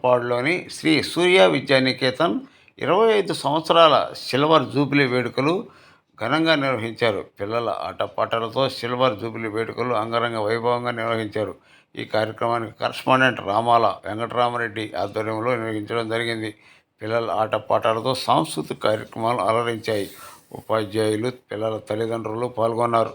తోటపాడులోని శ్రీ సూర్య విద్యానికేతన్ 25 సంవత్సరాల silver jubilee వేడుకలు ఘనంగా నిర్వహించారు. పిల్లల ఆటపాటలతో సిల్వర్ జూబిలీ వేడుకలు అంగరంగ వైభవంగా నిర్వహించారు. ఈ కార్యక్రమానికి కరస్పాండెంట్ రామాల వెంకటరామరెడ్డి ఆధ్వర్యంలో నిర్వహించడం జరిగింది. పిల్లల ఆటపాటలతో సాంస్కృతిక కార్యక్రమాలు అలరించాయి. ఉపాధ్యాయులు, పిల్లల తల్లిదండ్రులు పాల్గొన్నారు.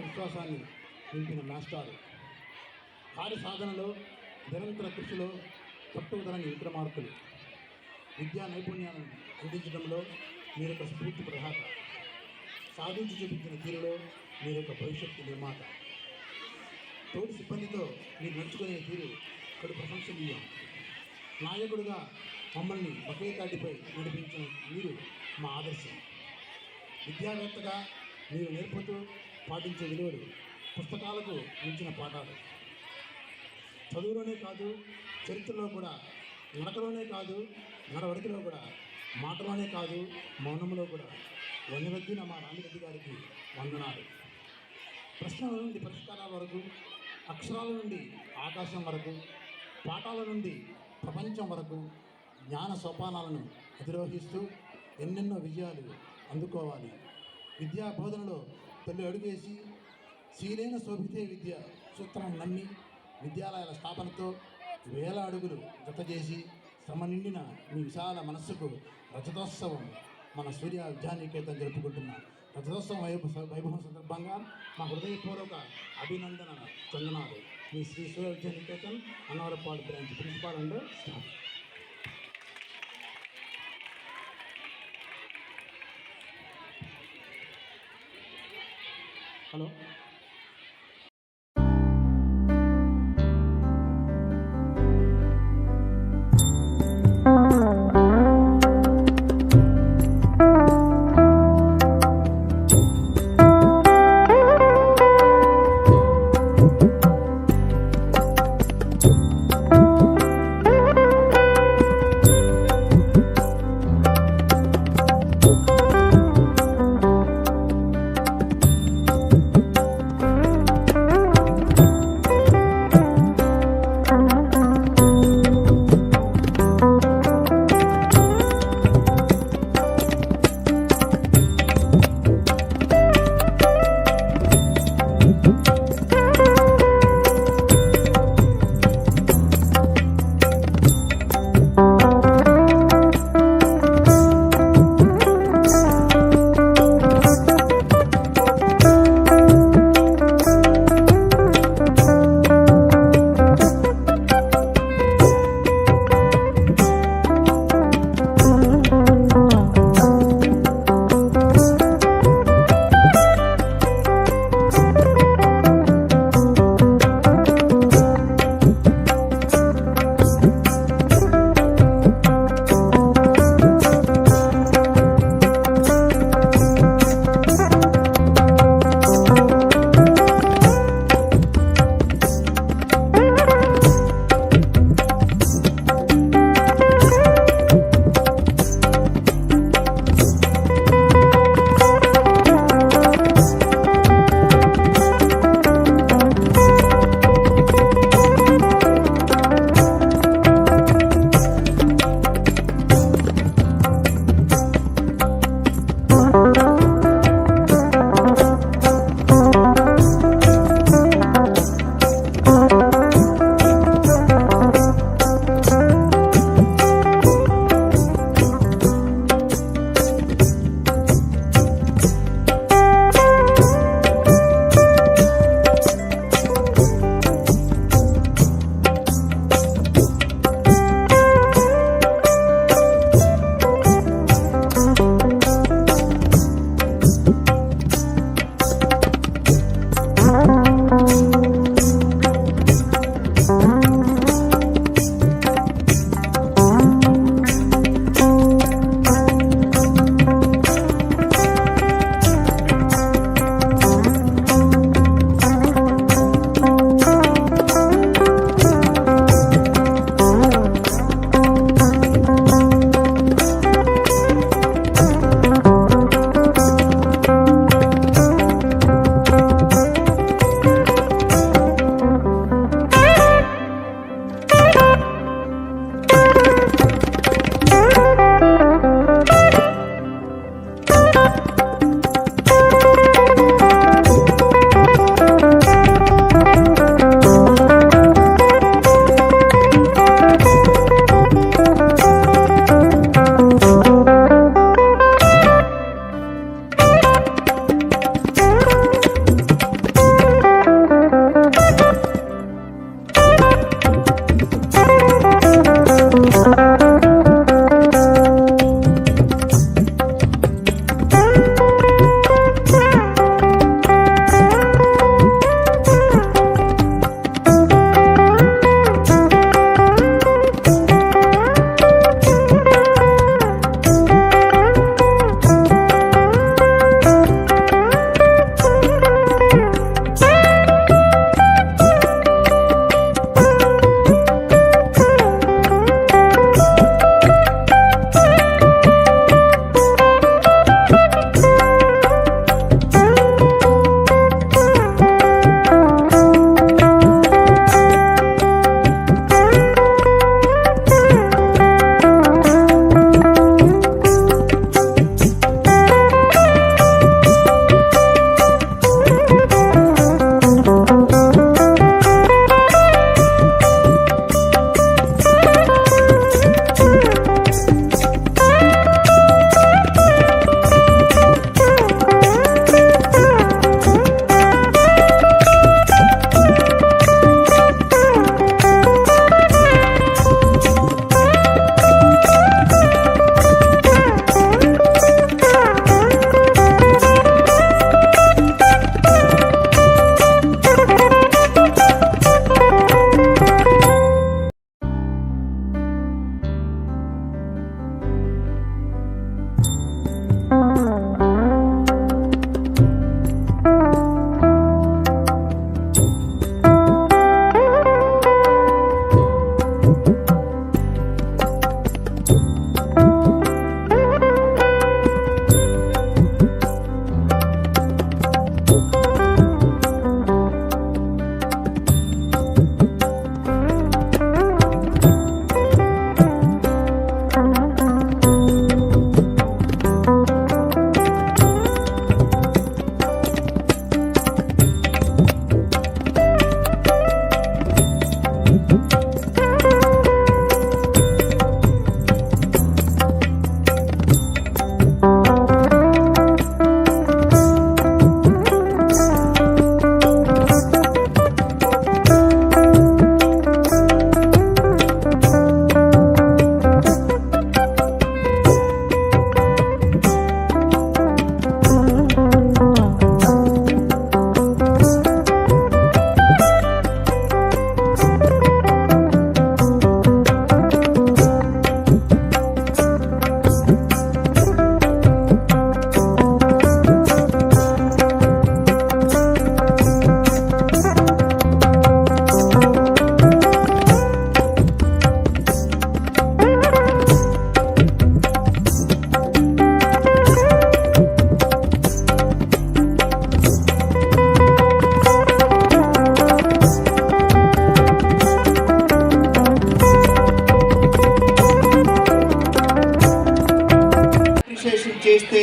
విశ్వాసాన్ని నింపిన మాస్టారు. కార్య సాధనలో, నిరంతర కృషిలో పట్టుదలని విక్రమార్కులు. విద్యా నైపుణ్యాలను అందించడంలో మీరొక స్ఫూర్తి ప్రదాత. సాధించి చూపించిన తీరులో మీరొక భవిష్యత్తు నిర్మాత. తోటి సిబ్బందితో మీరు నడుచుకునే తీరు కడు ప్రశంసనీయం. నాయకుడిగా మమ్మల్ని ఒకే తాటిపై నడిపించిన మీరు మా ఆదర్శం. విద్యావేత్తగా మీరు నేర్పుతూ పాటించే విలువలు పుస్తకాలకు మించిన పాఠాలు. చదువులోనే కాదు, చరిత్రలో కూడా, నడకలోనే కాదు, నడవడికలో కూడా, మాటలోనే కాదు, మౌనంలో కూడా వన్నెవద్దిన మా రామిరెడ్డి గారికి వందనాలు. ప్రశ్నల నుండి పరిష్కారాల వరకు, అక్షరాల నుండి ఆకాశం వరకు, పాఠాల నుండి ప్రపంచం వరకు జ్ఞాన సోపానాలను అధిరోహిస్తూ ఎన్నెన్నో విజయాలు అందుకోవాలి. విద్యా బోధనలో తొలి అడుగేసి శీలైన శోభితే విద్య సూత్రం నమ్మి విద్యాలయాల స్థాపనతో వేల అడుగులు జతచేసి శ్రమ నిండిన మీ విశాల మనస్సుకు రజతోత్సవం మన సూర్య విద్యానికేతన్ జరుపుకుంటున్న రజతోత్సవం వైభవం సందర్భంగా మా హృదయపూర్వక అభినందన చందనాలు. మీ Sri Surya Vidyanikethan Annavarapadu branch principal and staff. Hello.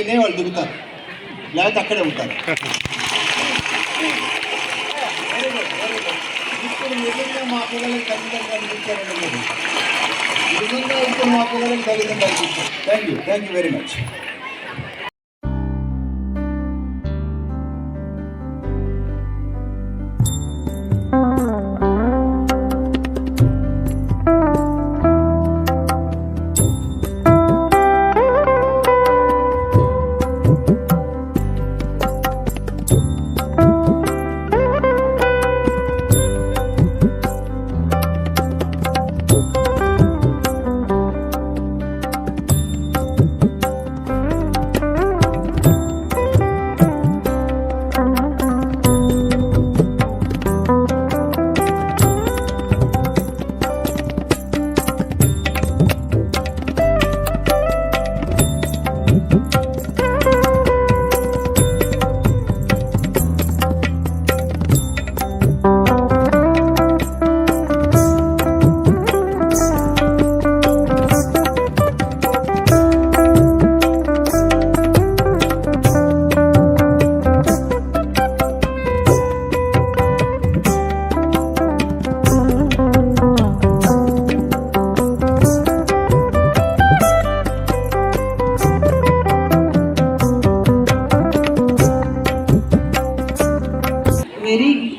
అయినాయి వాళ్ళు దిగుతారు, లేకపోతే అక్కడే ఉంటారు. ఇప్పుడు నిజంగా మా పిల్లలకి తల్లిదండ్రులు అనిపించారండి మీరు. నిజంగా ఇప్పుడు మా పిల్లలకి తల్లిదండ్రులు అనిపించారు. Thank you very much.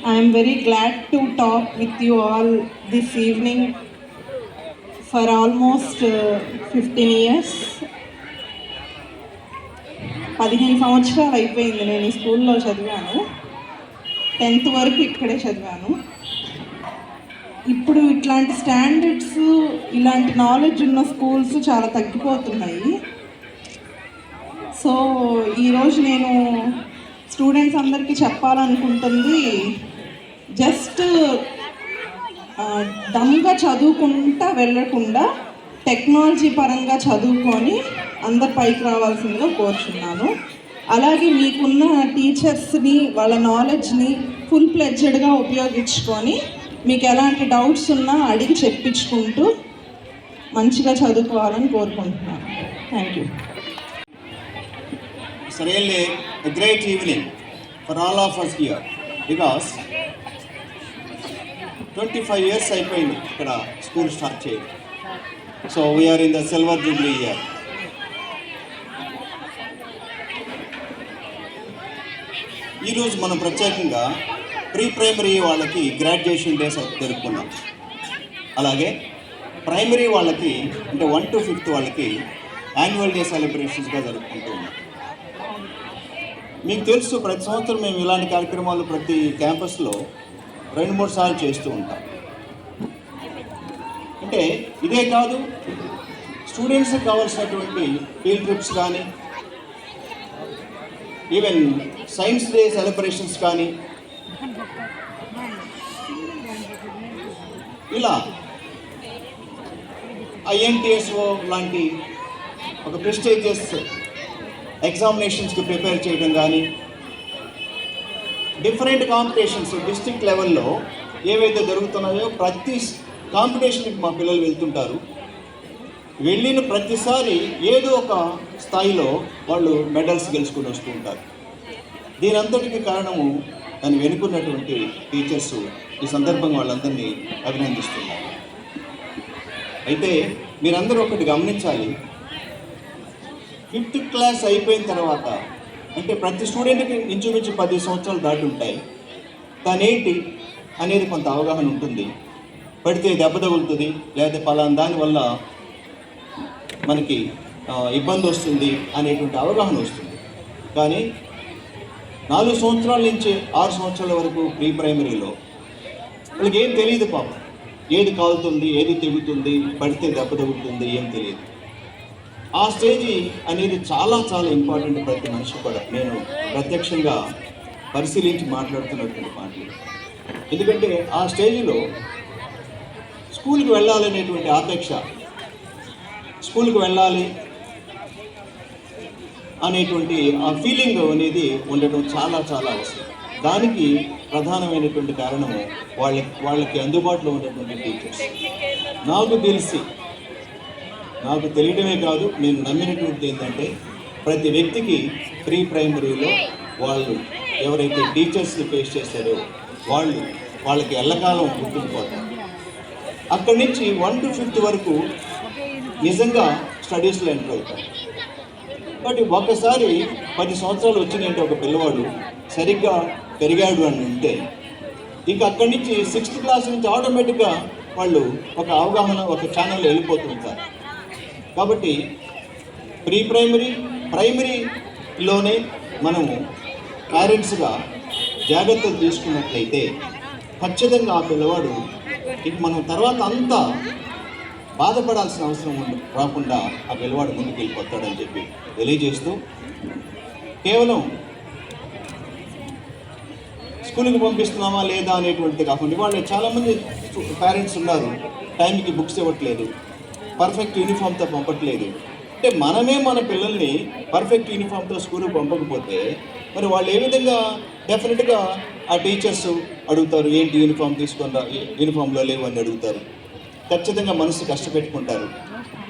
I am very glad to talk with you all this evening for almost 15 years. 15 సంవత్సరాలు అయిపోయింది నేను ఈ స్కూల్లో చదివాను. 10th వరకు ఇక్కడే చదివాను. ఇప్పుడు ఇట్లాంటి స్టాండర్డ్స్, ఇలాంటి నాలెడ్జ్ ఉన్న స్కూల్స్ చాలా తగ్గిపోతున్నాయి. సో ఈరోజు నేను స్టూడెంట్స్ అందరికీ చెప్పాలనుకుంటుంది, జస్ట్ డమ్గా చదువుకుంటా వెళ్ళకుండా టెక్నాలజీ పరంగా చదువుకొని అందరు పైకి రావాల్సిందిగా కోరుచున్నాను. అలాగే మీకున్న టీచర్స్ని, వాళ్ళ నాలెడ్జ్ని ఫుల్ ప్లెడ్జెడ్గా ఉపయోగించుకొని మీకు ఎలాంటి డౌట్స్ ఉన్నా అడిగి చెప్పించుకుంటూ మంచిగా చదువుకోవాలని కోరుకుంటున్నాను. Thank you. It's really a great evening for all of us here because 25 years అయిపోయింది ఇక్కడ స్కూల్ స్టార్ట్ చేయండి. So we're in the silver jubilee year. ఈరోజు మనం ప్రత్యేకంగా ప్రీ ప్రైమరీ వాళ్ళకి గ్రాడ్యుయేషన్ డేస్ జరుపుకున్నాం. అలాగే ప్రైమరీ వాళ్ళకి అంటే 1 to 5th వాళ్ళకి యాన్యువల్ డే సెలబ్రేషన్స్గా జరుపుకుంటూ ఉన్నాం. మీకు తెలుసు, ప్రతి సంవత్సరం మేము ఇలాంటి కార్యక్రమాలు ప్రతి క్యాంపస్లో 2-3 సార్లు చేస్తూ ఉంటాం. అంటే ఇదే కాదు, స్టూడెంట్స్కి కావాల్సినటువంటి ఫీల్డ్ ట్రిప్స్ కానీ, ఈవెన్ సైన్స్ డే సెలబ్రేషన్స్ కానీ, ఇలా INTSO లాంటి ఒక ప్రెస్టీజియస్ ఎగ్జామినేషన్స్కి ప్రిపేర్ చేయడం కానీ, డిఫరెంట్ కాంపిటీషన్స్ డిస్ట్రిక్ట్ లెవెల్లో ఏవైతే జరుగుతున్నాయో ప్రతి కాంపిటీషన్కి మా పిల్లలు వెళ్తుంటారు. వెళ్ళిన ప్రతిసారి ఏదో ఒక స్థాయిలో వాళ్ళు మెడల్స్ గెలుచుకొని వస్తూ ఉంటారు. దీని అంతటికి కారణము దాన్ని వెనుకున్నటువంటి టీచర్స్. ఈ సందర్భంగా వాళ్ళందరినీ అభినందిస్తున్నారు. అయితే మీరందరూ ఒకటి గమనించాలి, 5th క్లాస్ అయిపోయిన తర్వాత అంటే ప్రతి స్టూడెంట్కి ఇంచుమించు 10 సంవత్సరాలు దాటి ఉంటాయి. దానేంటి అనేది కొంత అవగాహన ఉంటుంది. పడితే దెబ్బ తగులుతుంది, లేకపోతే పలానా దానివల్ల మనకి ఇబ్బంది వస్తుంది అనేటువంటి అవగాహన వస్తుంది. కానీ 4 సంవత్సరాల నుంచి 6 సంవత్సరాల వరకు ప్రీ ప్రైమరీలో వాళ్ళకి ఏం తెలియదు పాపం. ఏది కాలుతుంది, ఏది తెగుతుంది, పడితే దెబ్బ తగులుతుంది, ఏం తెలియదు. ఆ స్టేజీ అనేది చాలా చాలా ఇంపార్టెంట్ ప్రతి మనిషి కూడా. నేను ప్రత్యక్షంగా పరిశీలించి మాట్లాడుతున్నటువంటి మాటలు. ఎందుకంటే ఆ స్టేజ్లో స్కూల్కి వెళ్ళాలనేటువంటి ఆపేక్ష, స్కూల్కి వెళ్ళాలి అనేటువంటి ఆ ఫీలింగ్ అనేది ఉండటం చాలా చాలా అవసరం. దానికి ప్రధానమైనటువంటి కారణము వాళ్ళకి అందుబాటులో ఉన్నటువంటి టీచర్స్. నాకు తెలియడమే కాదు, నేను నమ్మినటువంటిది ఏంటంటే ప్రతి వ్యక్తికి ప్రీ ప్రైమరీలో వాళ్ళు ఎవరైతే టీచర్స్ని ఫేస్ చేశారో వాళ్ళకి ఎల్లకాలం గుర్తుండిపోతారు. అక్కడి నుంచి 1 to 5th వరకు నిజంగా స్టడీస్లో ఎంటర్ అవుతారు. బట్ ఒకసారి 10 సంవత్సరాలు వచ్చినాయంటే ఒక పిల్లవాడు సరిగ్గా పెరిగాడు అని ఉంటే ఇక అక్కడి నుంచి 6th క్లాస్ నుంచి ఆటోమేటిక్గా వాళ్ళు ఒక అవగాహన ఒక ఛానల్లో వెళ్ళిపోతూ ఉంటారు. కాబట్టి ప్రీ ప్రైమరీలోనే మనము పేరెంట్స్గా జాగ్రత్తలు తీసుకున్నట్లయితే ఖచ్చితంగా ఆ పిల్లవాడు ఇక మనం తర్వాత అంతా బాధపడాల్సిన అవసరం రాకుండా ఆ పిల్లవాడు ముందుకు వెళ్ళిపోతాడని చెప్పి తెలియజేస్తూ, కేవలం స్కూల్కి పంపిస్తున్నామా లేదా అనేటువంటిది కాకుండా వాళ్ళు చాలామంది పేరెంట్స్ ఉన్నారు టైంకి బుక్స్ ఇవ్వట్లేదు, పర్ఫెక్ట్ యూనిఫామ్తో పంపట్లేదు. అంటే మనమే మన పిల్లల్ని పర్ఫెక్ట్ యూనిఫామ్తో స్కూల్కి పంపకపోతే మరి వాళ్ళు ఏ విధంగా డెఫినెట్గా ఆ టీచర్స్ అడుగుతారు, ఏంటి యూనిఫామ్ తీసుకుంటా, యూనిఫామ్లో లేవు అని అడుగుతారు. ఖచ్చితంగా మనసు కష్టపెట్టుకుంటారు.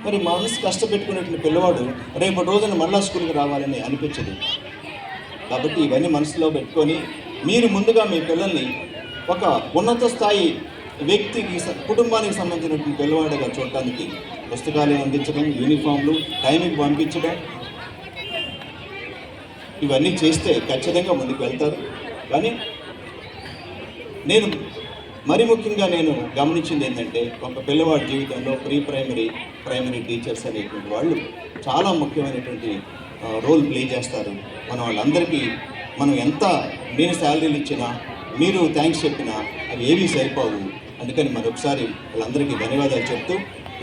మరి మనసు కష్టపెట్టుకునేటువంటి పిల్లవాడు రేపటి రోజున మళ్ళా స్కూల్కి రావాలని అనిపించదు. కాబట్టి ఇవన్నీ మనసులో పెట్టుకొని మీరు ముందుగా మీ పిల్లల్ని ఒక ఉన్నత స్థాయి వ్యక్తికి కుటుంబానికి సంబంధించినటువంటి పిల్లవాడిగా చూడటానికి పుస్తకాలు అందించడం, యూనిఫామ్లు టైంకి పంపించడం, ఇవన్నీ చేస్తే ఖచ్చితంగా ముందుకు వెళ్తారు. కానీ మరి ముఖ్యంగా నేను గమనించింది ఏంటంటే ఒక పిల్లవాడి జీవితంలో ప్రైమరీ టీచర్స్ అనేటువంటి వాళ్ళు చాలా ముఖ్యమైనటువంటి రోల్ ప్లే చేస్తారు. మన వాళ్ళందరికీ మనం నేను శాలరీలు ఇచ్చినా మీరు థ్యాంక్స్ చెప్పినా అవి ఏమీ సరిపోవు. అందుకని మరొకసారి వాళ్ళందరికీ ధన్యవాదాలు చెప్తూ,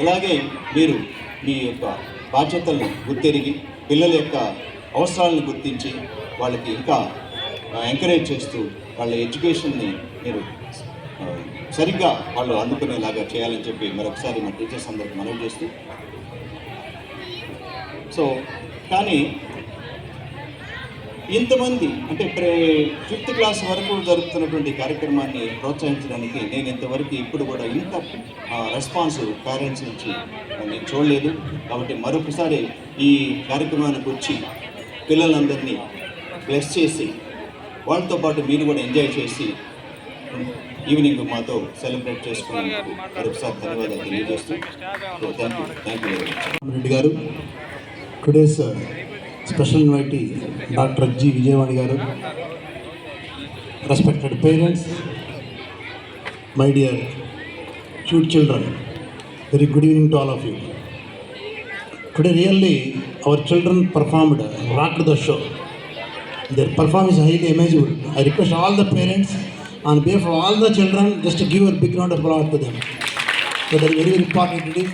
ఇలాగే మీరు మీ యొక్క బాధ్యతలను గుర్తెరిగి పిల్లల యొక్క అవసరాలను గుర్తించి వాళ్ళకి ఇంకా ఎంకరేజ్ చేస్తూ వాళ్ళ ఎడ్యుకేషన్ని మీరు సరిగ్గా వాళ్ళు అందుకునేలాగా చేయాలని చెప్పి మరొకసారి మా టీచర్స్ అందరికీ మనవి చేస్తూ, కానీ ఇంతమంది అంటే 5th క్లాస్ వరకు జరుగుతున్నటువంటి కార్యక్రమాన్ని ప్రోత్సహించడానికి నేను ఇంతవరకు ఇప్పుడు కూడా ఇంత రెస్పాన్స్ పేరెంట్స్ నుంచి నేను చూడలేదు. కాబట్టి మరొకసారి ఈ కార్యక్రమానికి వచ్చి పిల్లలందరినీ బ్లెస్ చేసి వాళ్ళతో పాటు మీరు కూడా ఎంజాయ్ చేసి ఈవినింగ్ మాతో సెలబ్రేట్ చేసుకున్నందుకు మరొకసారి ధన్యవాదాలు తెలియజేస్తూ థ్యాంక్ యూ రెడ్డి గారు, today's special invitee doctor G Vijayavani గారు, respected parents, my dear cute children, very good evening to all of you. Today really our children performed, rocked the show. Their performance is highly amazing. I request all the parents on behalf of all the children just to give a big round of applause to them. So that is very important today.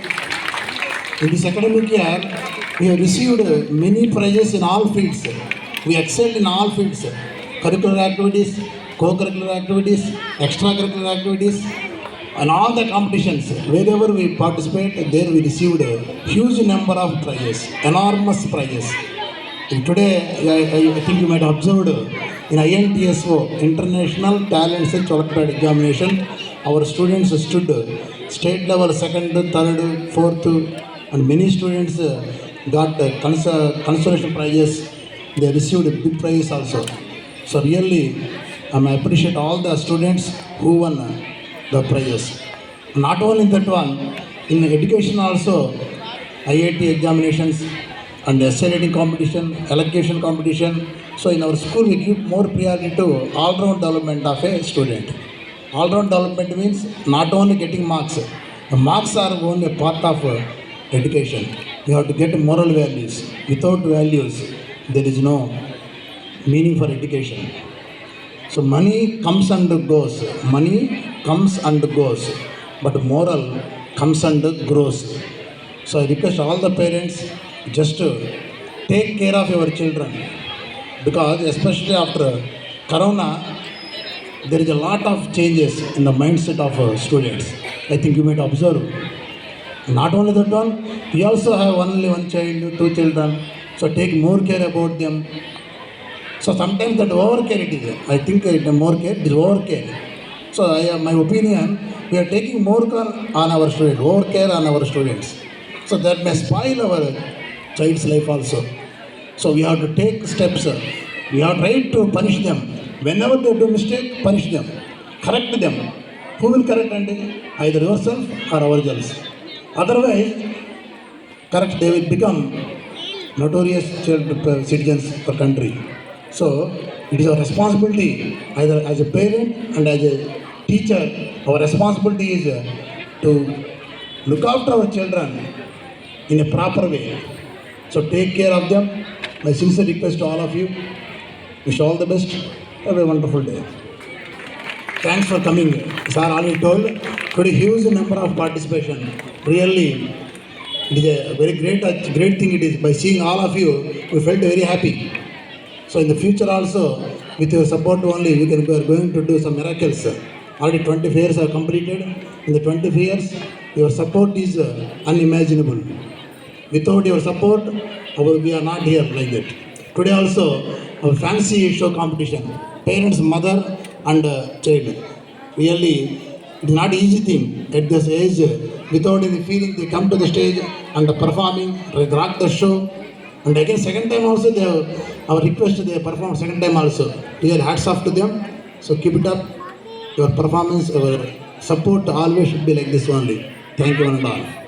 In this academic year, we have received many prizes in all fields. We excelled in all fields. Curricular activities, co-curricular activities, extracurricular activities, and all the competitions. Wherever we participate, there we received a huge number of prizes, enormous prizes. And today, I think you might have observed in INTSO, International Talent Search Olympiad Examination, our students stood state level 2nd, 3rd, 4th, and many students got consolation prizes. They received big prizes also. So really, I appreciate all the students who won the prizes. Not only that one, in education also, IIT examinations and essay writing competition, elocution competition. So in our school, we give more priority to all-round development of a student. All-round development means not only getting marks. The marks are only a part of education. You have to get moral values. Without values, there is no meaning for education. So money comes and goes. Money comes and goes. But moral comes and grows. So I request all the parents just to take care of your children. Because especially after Corona, there is a lot of changes in the mindset of students. I think you might observe. Not only that one, we also have only one child, 2 children. So take more care about them. So sometimes that overcare it is. I think more care, it is overcare. So my opinion, we are taking more care on our students, overcare on our students. So that may spoil our child's life also. So we have to take steps. We have right to punish them. Whenever they do mistake, punish them. Correct them. Who will correct and either yourself or ourselves. Otherwise, correct, they will become notorious citizens for country. So it is our responsibility, either as a parent and as a teacher, our responsibility is to look after our children in a proper way. So take care of them. My sincere request to all of you. Wish all the best. Have a wonderful day. Thanks for coming. Sir already told, today huge number of participation. Really, it is a very great thing it is. By seeing all of you, we felt very happy. So in the future also, with your support only, we are going to do some miracles. Already 20 years are completed. In the 20 years, your support is unimaginable. Without your support, we are not here like that. Today also, our fancy show competition, parents, mother and child. Really, it's not easy thing at this age. Without any feeling, they come to the stage and performing, rock the show. And again, second time also, our request, they perform second time also. Real hats off to them. So keep it up. Your performance, our support always should be like this only. Thank you and all.